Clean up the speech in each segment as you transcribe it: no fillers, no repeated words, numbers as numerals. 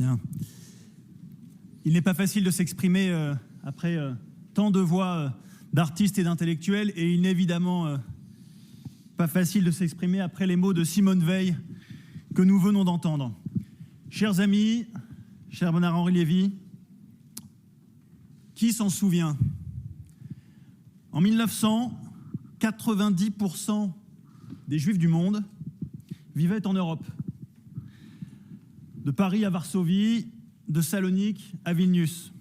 Bien. Il n'est pas facile de s'exprimer après tant de voix d'artistes et d'intellectuels, et il n'est évidemment pas facile de s'exprimer après les mots de Simone Veil que nous venons d'entendre. Chers amis, cher Bernard-Henri Lévy, qui s'en souvient? En 1900, 90% des Juifs du monde vivaient en Europe. De Paris à Varsovie, de Salonique à Vilnius.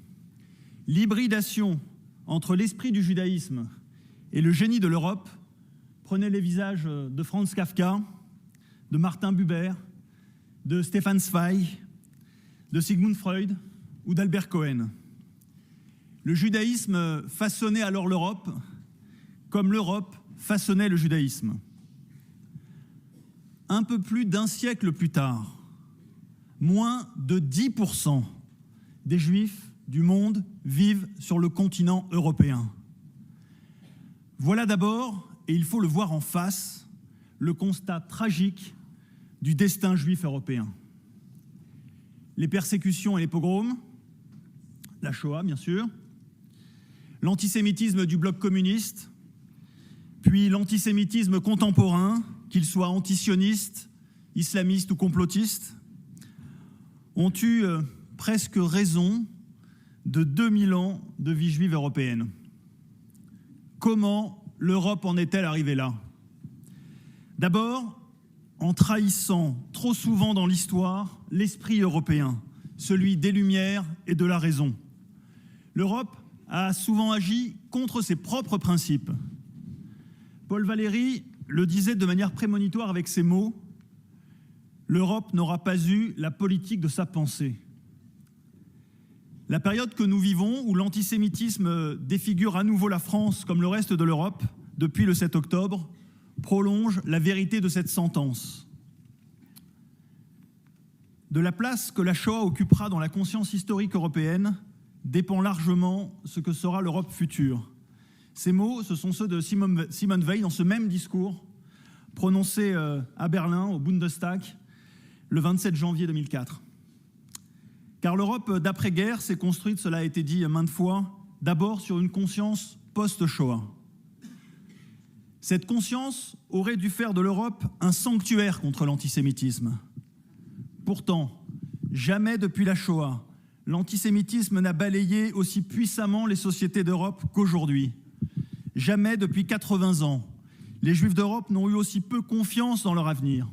L'hybridation entre l'esprit du judaïsme et le génie de l'Europe prenait les visages de Franz Kafka, de Martin Buber, de Stefan Zweig, de Sigmund Freud ou d'Albert Cohen. Le judaïsme façonnait alors l'Europe comme l'Europe façonnait le judaïsme. Un peu plus d'un siècle plus tard, moins de 10% des Juifs du monde vivent sur le continent européen. Voilà d'abord, et il faut le voir en face, le constat tragique du destin juif européen. Les persécutions et les pogroms, la Shoah bien sûr, l'antisémitisme du bloc communiste, puis l'antisémitisme contemporain, qu'il soit antisioniste, islamiste ou complotiste, ont eu presque raison de 2000 ans de vie juive européenne. Comment l'Europe en est-elle arrivée là? D'abord, en trahissant trop souvent dans l'histoire l'esprit européen, celui des Lumières et de la raison. L'Europe a souvent agi contre ses propres principes. Paul Valéry le disait de manière prémonitoire avec ces mots: « L'Europe n'aura pas eu la politique de sa pensée ». La période que nous vivons, où l'antisémitisme défigure à nouveau la France comme le reste de l'Europe, depuis le 7 octobre, prolonge la vérité de cette sentence. De la place que la Shoah occupera dans la conscience historique européenne dépend largement ce que sera l'Europe future. Ces mots, ce sont ceux de Simone Veil dans ce même discours prononcé à Berlin, au Bundestag, le 27 janvier 2004. Car l'Europe d'après-guerre s'est construite, cela a été dit maintes fois, d'abord sur une conscience post-Shoah. Cette conscience aurait dû faire de l'Europe un sanctuaire contre l'antisémitisme. Pourtant, jamais depuis la Shoah, l'antisémitisme n'a balayé aussi puissamment les sociétés d'Europe qu'aujourd'hui. Jamais depuis 80 ans, les Juifs d'Europe n'ont eu aussi peu confiance dans leur avenir.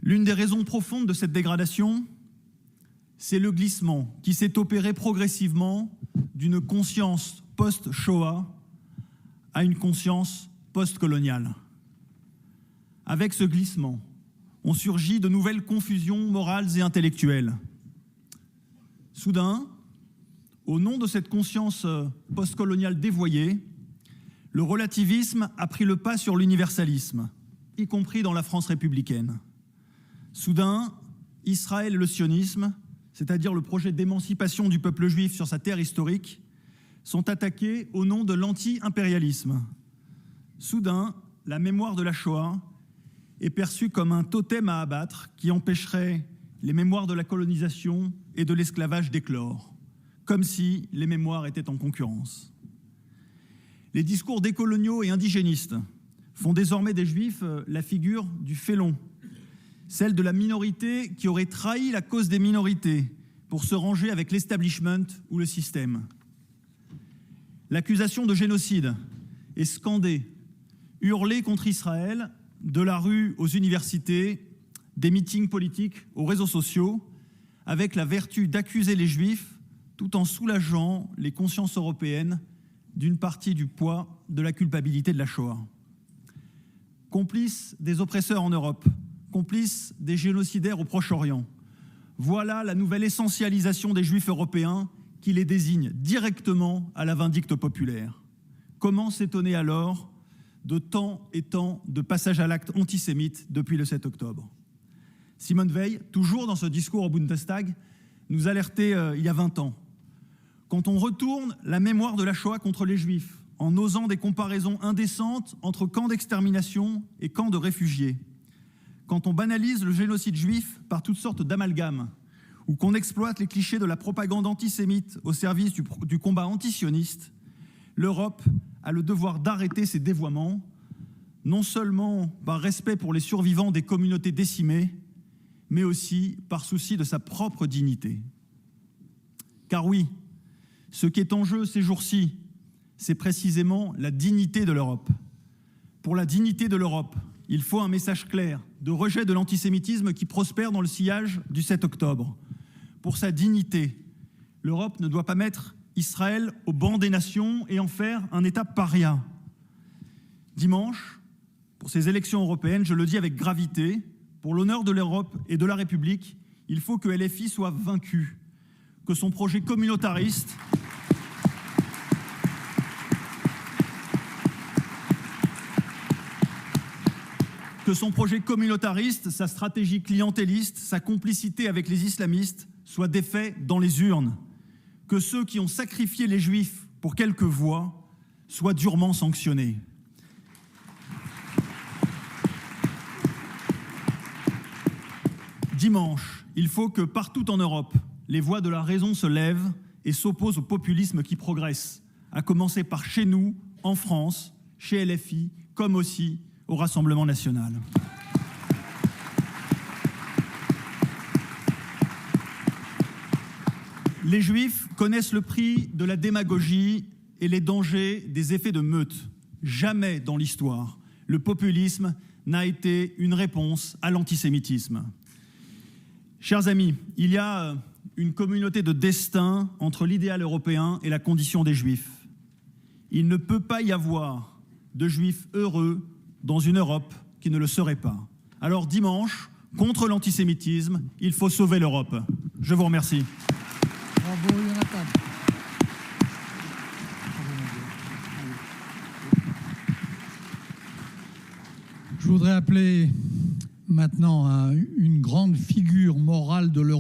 L'une des raisons profondes de cette dégradation, c'est le glissement qui s'est opéré progressivement d'une conscience post-Shoah à une conscience post-coloniale. Avec ce glissement, ont surgi de nouvelles confusions morales et intellectuelles. Soudain, au nom de cette conscience postcoloniale dévoyée, le relativisme a pris le pas sur l'universalisme, y compris dans la France républicaine. Soudain, Israël et le sionisme, c'est-à-dire le projet d'émancipation du peuple juif sur sa terre historique, sont attaqués au nom de l'anti-impérialisme. Soudain, la mémoire de la Shoah est perçue comme un totem à abattre qui empêcherait les mémoires de la colonisation et de l'esclavage d'éclore, comme si les mémoires étaient en concurrence. Les discours décoloniaux et indigénistes font désormais des Juifs la figure du félon, celle de la minorité qui aurait trahi la cause des minorités pour se ranger avec l'establishment ou le système. L'accusation de génocide est scandée, hurlée contre Israël, de la rue aux universités, des meetings politiques aux réseaux sociaux, avec la vertu d'accuser les Juifs tout en soulageant les consciences européennes d'une partie du poids de la culpabilité de la Shoah. Complices des oppresseurs en Europe, complices des génocidaires au Proche-Orient, voilà la nouvelle essentialisation des Juifs européens qui les désigne directement à la vindicte populaire. Comment s'étonner alors de tant et tant de passages à l'acte antisémites depuis le 7 octobre? Simone Veil, toujours dans ce discours au Bundestag, nous alertait il y a 20 ans. Quand on retourne la mémoire de la Shoah contre les Juifs, en osant des comparaisons indécentes entre camps d'extermination et camps de réfugiés, quand on banalise le génocide juif par toutes sortes d'amalgames, ou qu'on exploite les clichés de la propagande antisémite au service du combat antisioniste, l'Europe a le devoir d'arrêter ses dévoiements, non seulement par respect pour les survivants des communautés décimées, mais aussi par souci de sa propre dignité. Car oui, ce qui est en jeu ces jours-ci, c'est précisément la dignité de l'Europe. Pour la dignité de l'Europe, il faut un message clair de rejet de l'antisémitisme qui prospère dans le sillage du 7 octobre. Pour sa dignité, l'Europe ne doit pas mettre Israël au banc des nations et en faire un État paria. Dimanche, pour ces élections européennes, je le dis avec gravité, pour l'honneur de l'Europe et de la République, il faut que LFI soit vaincu, que son projet communautariste sa stratégie clientéliste, sa complicité avec les islamistes soient défaits dans les urnes, que ceux qui ont sacrifié les Juifs pour quelques voix soient durement sanctionnés. Dimanche, il faut que partout en Europe, les voix de la raison se lèvent et s'opposent au populisme qui progresse, à commencer par chez nous, en France, chez LFI, comme aussi au Rassemblement national. Les Juifs connaissent le prix de la démagogie et les dangers des effets de meute. Jamais dans l'histoire, le populisme n'a été une réponse à l'antisémitisme. Chers amis, il y a une communauté de destin entre l'idéal européen et la condition des Juifs. Il ne peut pas y avoir de Juifs heureux dans une Europe qui ne le serait pas. Alors dimanche, contre l'antisémitisme, il faut sauver l'Europe. Je vous remercie. Bravo, Jonathan. Je voudrais appeler maintenant une grande figure morale de l'Europe.